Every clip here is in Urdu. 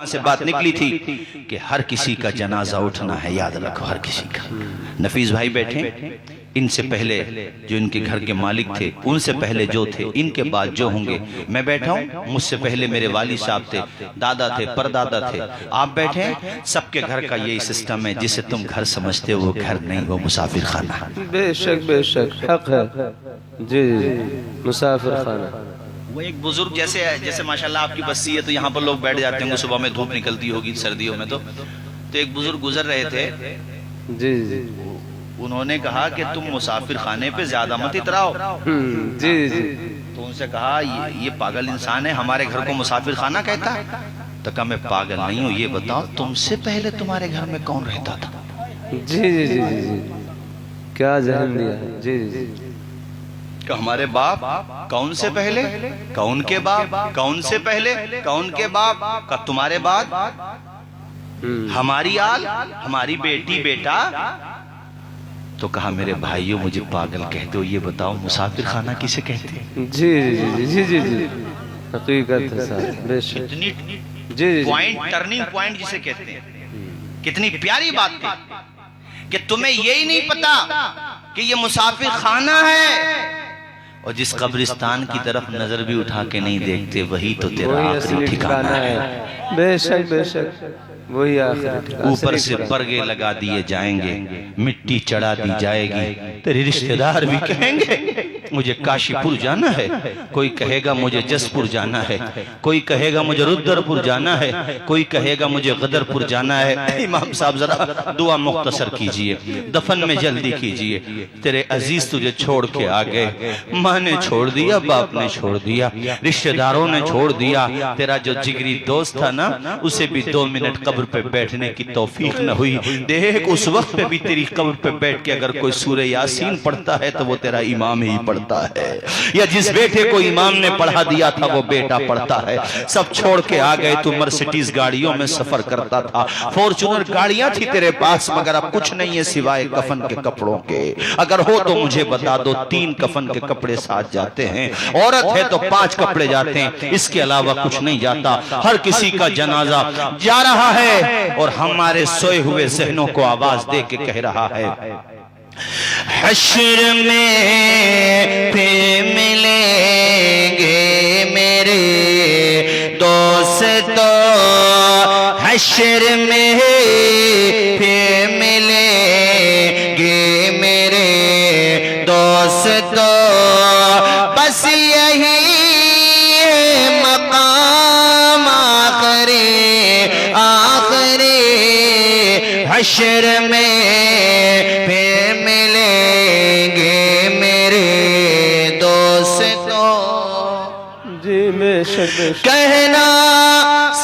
سے بات نکلی تھی کہ ہر کسی کا جنازہ اٹھنا ہے، یاد رکھو ہر کسی کا۔ نفیس بھائی بیٹھے، ان سے پہلے جو ان کے گھر کے مالک تھے، ان سے پہلے جو تھے، ان کے بعد جو ہوں گے۔ میں بیٹھا ہوں، مجھ سے پہلے میرے والد صاحب تھے، دادا تھے، پردادا تھے، آپ بیٹھے ہیں۔ سب کے گھر کا یہی سسٹم ہے، جسے تم گھر سمجھتے ہو وہ گھر نہیں، وہ مسافر خانہ ہے۔ بے شک حق ہے جی مسافر خانہ۔ وہ ایک بزرگ جیسے ماشاءاللہ آپ کی بستی ہے تو یہاں پر لوگ بیٹھ جاتے ہیں، صبح میں دھوپ نکلتی ہوگی سردیوں میں، تو ایک بزرگ گزر رہے تھے، جی انہوں نے کہا کہ تم مسافر خانے پہ زیادہ مت اتراؤ۔ جی تو ان سے کہا یہ پاگل انسان ہے، ہمارے گھر کو مسافر خانہ کہتا ہے؟ تو کہا میں پاگل نہیں ہوں، یہ بتاؤ تم سے پہلے تمہارے گھر میں کون رہتا تھا؟ جی کیا ذہن دیا ہے جی کہ ہمارے باپ کون سے پہلے، کون کے باپ کون سے پہلے، کون کے باپ کا تمہارے بعد، ہماری آل، ہماری بیٹی بیٹا۔ تو کہا میرے بھائیوں مجھے پاگل کہتے ہو، یہ بتاؤ مسافر خانہ کسے کہتے ہیں؟ جی حقیقت ہے صاحب، بے شک جی پوائنٹ، ٹرننگ پوائنٹ جسے کہتے ہیں۔ کتنی پیاری بات تھی کہ تمہیں یہی نہیں پتا کہ یہ مسافر خانہ ہے، اور جس قبرستان کی طرف نظر بھی اٹھا کے نہیں دیکھتے وہی تو تیرا آخری ٹھکانہ ہے۔ بے شک وہی آخری ٹھکانہ۔ اوپر سے پرگے لگا دیے جائیں گے، مٹی چڑھا دی جائے گی، تیرے رشتہ دار بھی کہیں گے مجھے کاشی پور جانا ہے، کوئی کہے گا مجھے جس پور جانا ہے، کوئی کہے گا مجھے ردر پور جانا ہے، کوئی کہے گا مجھے غدر پور جانا ہے۔ امام صاحب ذرا دعا مختصر کیجئے، دفن میں جلدی کیجئے، تیرے عزیز تجھے چھوڑ کے آگئے، ماں نے چھوڑ دیا، باپ نے چھوڑ دیا، رشتہ داروں نے چھوڑ دیا، تیرا جو جگری دوست تھا نا اسے بھی 2 منٹ قبر پہ بیٹھنے کی توفیق نہ ہوئی۔ دیکھ اس وقت پہ بھی تیری قبر پہ بیٹھ کے اگر کوئی سورہ یاسین پڑھتا ہے تو وہ تیرا امام ہی پڑھتا ہے، یا جس بیٹے کو امام نے پڑھا دیا تھا وہ بیٹا پڑھتا ہے۔ سب چھوڑ کے آگئے، تو مرسیڈیز گاڑیوں میں سفر کرتا تھا، فورچونر گاڑیاں تھی تیرے پاس، مگر اب کچھ نہیں ہے سوائے کفن کے کپڑوں کے۔ اگر ہو تو مجھے بتا دو، 3 کفن کے کپڑے ساتھ جاتے ہیں، عورت ہے تو 5 کپڑے جاتے ہیں، اس کے علاوہ کچھ نہیں جاتا۔ ہر کسی کا جنازہ جا رہا ہے اور ہمارے سوئے ہوئے ذہنوں کو آواز دے کے کہہ رہا ہے، حشر میں پھر ملیں گے میرے دوستو، حشر میں پھر ملیں گے میرے دوستو، بس یہی مقام آخری حشر میں پھر ملیں گے میرے دوستو۔ جی بے شک کہنا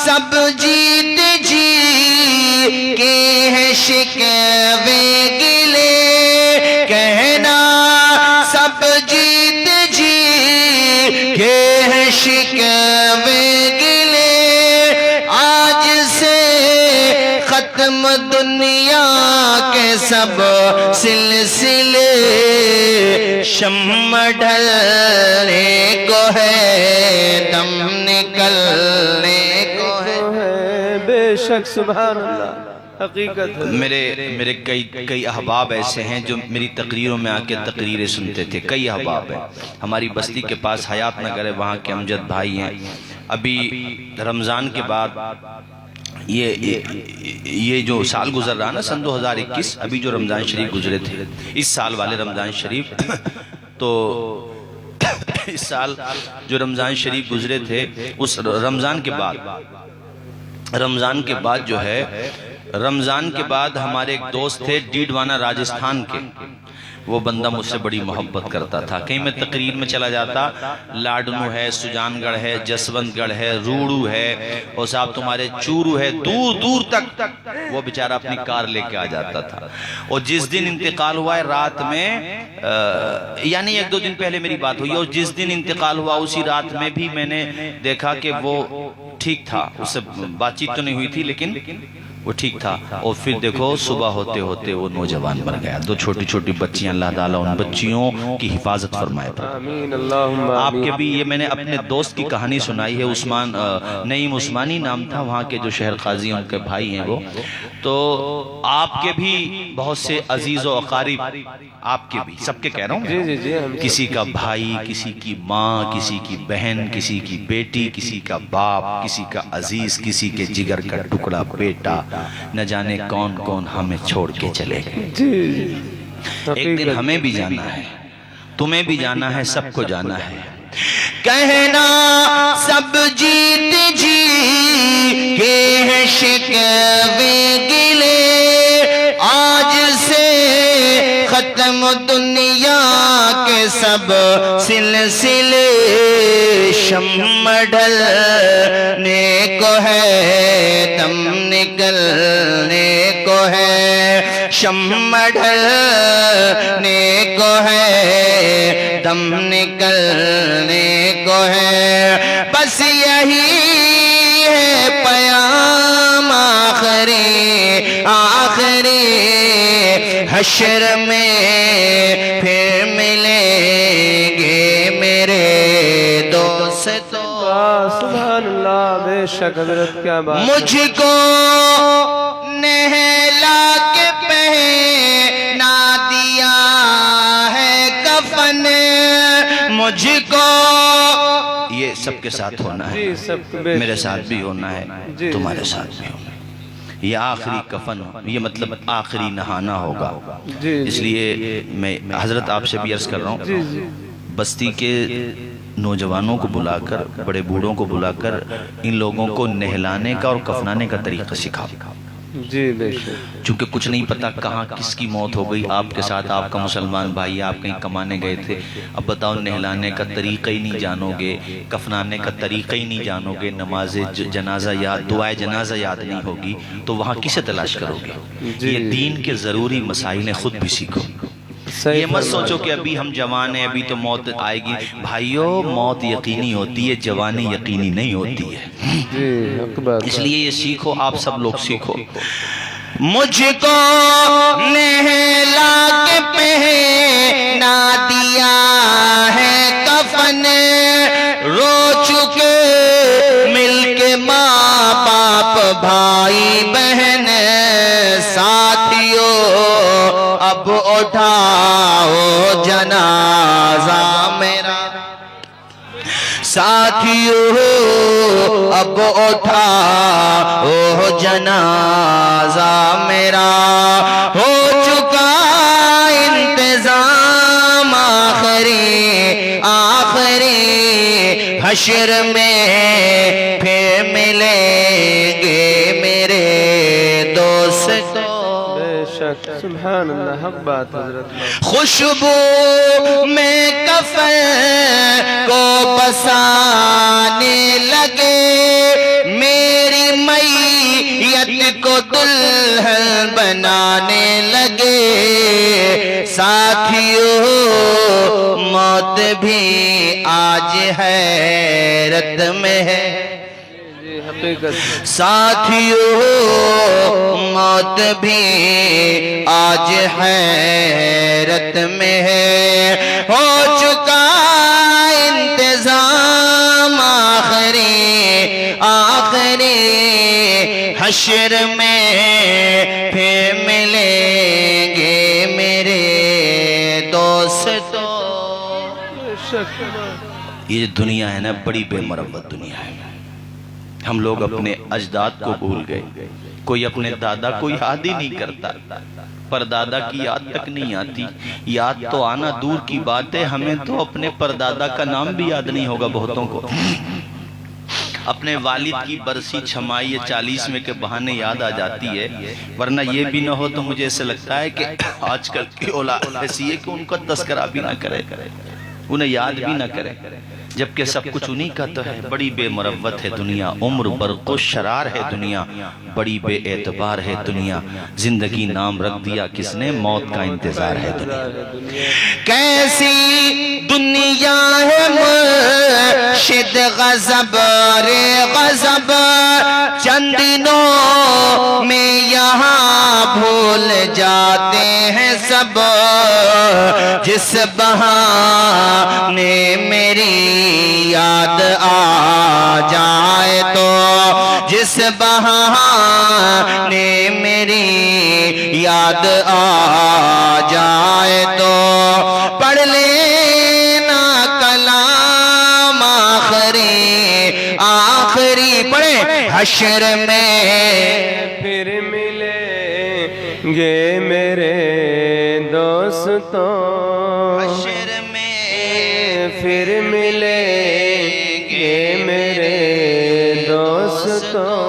سب جیت جی کے ہیں شکوے گلے، کہنا سب جیت جی کے ہیں شکوے گلے، آج سے ختم دنیا کے سب سلسلے، شمع ڈھلنے کو ہے، دم نکلنے کو ہے۔ بے شک سبحان اللہ حقیقت ہے۔ میرے کئی احباب ایسے ہیں جو میری تقریروں میں آ کے تقریریں سنتے تھے، کئی احباب ہیں۔ ہماری بستی کے پاس حیات نگر ہے، وہاں کے امجد بھائی ہیں۔ ابھی رمضان کے بعد یہ جو سال گزر رہا نا سن 2021، ابھی جو رمضان شریف گزرے تھے، اس سال والے رمضان شریف، تو اس سال جو رمضان شریف گزرے تھے، اس رمضان کے بعد جو ہے، رمضان کے بعد ہمارے ایک دوست تھے ڈیڈوانا راجستھان کے، وہ بندہ مجھ سے بڑی محبت کرتا تھا۔ کہیں میں تقریر میں چلا جاتا، لاڈنو ہے، سجان گڑھ ہے، جسونت گڑھ ہے، روڑو ہے، اور صاحب تمہارے چورو ہے، دور دور تک وہ بیچارہ اپنی کار لے کے آ جاتا تھا۔ اور جس دن انتقال ہوا ہے رات میں، یعنی 1-2 دن پہلے میری بات ہوئی، اور جس دن انتقال ہوا اسی رات میں بھی میں نے دیکھا کہ وہ ٹھیک تھا، اس سے بات چیت تو نہیں ہوئی تھی لیکن وہ ٹھیک تھا، اور پھر دیکھو صبح ہوتے ہوتے وہ نوجوان مر گیا. دو چھوٹی چھوٹی بچیاں، اللہ تعالیٰ ان بچیوں کی حفاظت فرمائے. آمین اللہم آپ آمین. کے بھی یہ میں نے اپنے دوست کی کہانی سنائی ہے. عثمان نعیم عثمانی نام تھا وہاں کے جو شہر قاضی ان کے بھائی ہیں وہ. تو آپ کے بھی بہت سے عزیز و اقارب، آپ کے بھی، سب کے کہہ رہا ہوں جی جی جی ہم کسی کا بھائی، کسی کی ماں، کسی کی بہن، کسی کی بیٹی، کسی کا باپ، کسی کا عزیز، کسی کے جگر کا ٹکڑا بیٹا، نہ جانے کون کون ہمیں چھوڑ کے چلے گئے. جی جی ایک دن ہمیں بھی جانا ہے، تمہیں بھی جانا ہے، سب کو جانا ہے. کہنا سب جیت جی کے ہیں شکوے گلے، آج سے ختم دنیا کے سب سلسلے، شمع ڈھلنے کو ہے، دم نکلنے کو ہے، شمع ڈھلنے کو ہے، دم نکلنے کو ہے. بس یہی ہے پیام آخری، آخری حشر میں پھر ملیں گے میرے دوستو. سبحان اللہ، بے شک حضرت کیا بات. مجھ کو نہلا کے پہنا دیا ہے کفن، مجھ کو یہ سب کے ساتھ ہونا ہے، جی سب میرے ساتھ بھی ہونا ہے، تمہارے ساتھ بھی ہونا ہے. یہ آخری کفن، یہ مطلب آخری نہانا ہوگا. اس لیے میں حضرت آپ سے بھی عرض کر رہا ہوں، بستی کے نوجوانوں کو بلا کر، بڑے بوڑھوں کو بلا کر ان لوگوں کو نہلانے کا اور کفنانے کا طریقہ سکھاؤ. جی بے شک. چونکہ کچھ نہیں پتا کہاں کس کی موت ہو گئی. آپ کے ساتھ آپ کا مسلمان بھائی، آپ کہیں کمانے گئے تھے، اب بتاؤ نہلانے کا طریقہ ہی نہیں جانو گے، کفنانے کا طریقہ ہی نہیں جانو گے، نماز جنازہ یاد، دعائے جنازہ یاد نہیں ہوگی، تو وہاں کسے تلاش کرو گے؟ یہ دین کے ضروری مسائل ہیں، خود بھی سیکھو. یہ مت سوچو کہ ابھی ہم جوان ہیں، ابھی تو موت آئے گی. بھائیو، موت یقینی ہوتی ہے، جوانی یقینی نہیں ہوتی ہے. جی حق بات. اس لیے یہ سیکھو، آپ سب لوگ سیکھو. مجھ کو نہلا کے پہنا دیا ہے کفن، رو چکے مل کے ماں باپ بھائی بہن، ساتھیوں اب اٹھاؤ جنازہ میرا، ساتھیوں اب اٹھاؤ جنازہ میرا. ہو چکا انتظام آخری، آخری حشر میں پھر ملیں گے میرے دوستو. بے شک سبحان اللہ، حق بات حضرت. خوشبو میں کفن کو بسانے لگے، میری میت کو دلہن بنانے لگے. ساتھیوں موت بھی آج حیرت میں ہے، ساتھیوں موت بھی آج حیرت میں ہے. ہو چکا انتظام آخری، آخری حشر میں پھر ملیں گے میرے دوستو. یہ دنیا ہے نا، بڑی بے مربت دنیا ہے. ہم لوگ اپنے اجداد کو بھول گئے. کوئی اپنے دادا کو یاد ہی نہیں کرتا، پردادا کی یاد تک نہیں آتی. یاد تو آنا دور کی بات ہے، ہمیں تو اپنے پردادا کا نام بھی یاد نہیں ہوگا بہتوں کو. اپنے والد کی برسی چھمائی 40ویں کے بہانے یاد آ جاتی ہے، ورنہ یہ بھی نہ ہو تو مجھے ایسے لگتا ہے کہ آج کل کی اولاد ایسی ہے کہ ان کا تذکرہ بھی نہ کرے، انہیں یاد بھی نہ کرے. جبکہ سب کچھ انہی کا تو ہے. بڑی بے مروت ہے دنیا، عمر برق و شرار ہے دنیا، بڑی بے اعتبار ہے دنیا، زندگی نام رکھ دیا کس نے، موت کا انتظار ہے دنیا. کیسی دنیا ہے مرشد غضب رے غضب، چند دنوں میں یہاں بھول جاتے ہیں سب، جس بہانے میری یاد آ جائے تو، جس بہانے میری یاد آ جائے تو، پڑھ لینا کلام آخری آخری پڑھیں، حشر میں پھر ملیں گے میرے دوستوں، حشر میں پھر ملیں گے میرے دوستوں.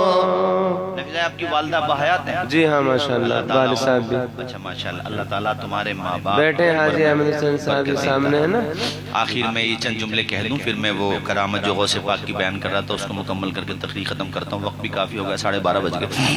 نفیسہ آپ کی والدہ بحیات ہیں؟ جی ہاں ماشاءاللہ، والد صاحب بھی. اچھا ماشاءاللہ، اللہ تعالیٰ تمہارے ماں باپ بیٹھے حاجی احمد حسین صاحب کے سامنے ہے نا. آخر میں یہ چند جملے کہہ دوں، پھر میں وہ کرامت جو غوث پاک کی بیان کر رہا تھا اس کو مکمل کر کے تقریر ختم کرتا ہوں. وقت بھی کافی ہو گیا، 12:30 بج گئے.